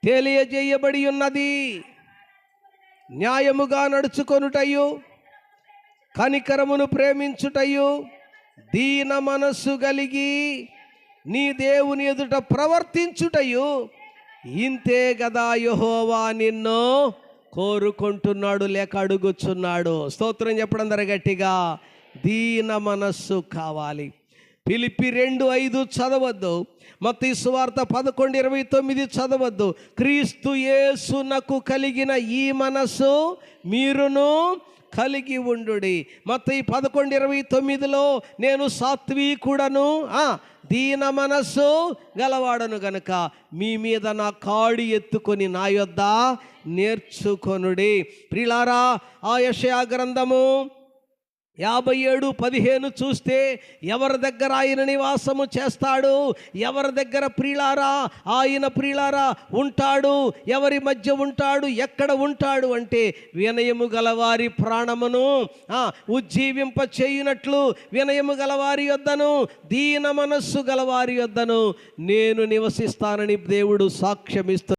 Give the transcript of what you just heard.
తెలియజేయబడి ఉన్నది. న్యాయముగా నడుచుకొనుటయు, కనికరమును ప్రేమించుటయు, దీన మనస్సు కలిగి నీ దేవుని ఎదుట ప్రవర్తించుటయు, ఇంతే గదా యెహోవా నిన్ను కోరుకుంటున్నాడు లేక అడుగుచున్నాడు. స్తోత్రం చెప్పడం అందరూ గట్టిగా. దీన మనస్సు కావాలి. ఫిలిప్పి 2:5 చదవద్దు, మత్తయి సువార్త 11:29 చదవద్దు. క్రీస్తు యేసునకు కలిగిన ఈ మనస్సు మీరును కలిగి ఉండుడి. మత్తయి 11:29లో నేను సాత్వికుడను, దీన మనస్సు గలవాడను గనుక మీ మీద నా కాడి ఎత్తుకొని నా యొద్ద నేర్చుకొనుడి. ప్రియులారా, ఆ యెషయా గ్రంథము 57:15 చూస్తే ఎవరి దగ్గర ఆయన నివాసము చేస్తాడు, ఎవరి దగ్గర ప్రియులారా ఉంటాడు, ఎవరి మధ్య ఉంటాడు, ఎక్కడ ఉంటాడు అంటే వినయము గలవారి ప్రాణమును ఉజ్జీవింప చేయునట్లు వినయము గలవారి యొద్దను, దీన మనస్సు గలవారి యొద్దను నేను నివసిస్తానని దేవుడు సాక్ష్యమిస్తూ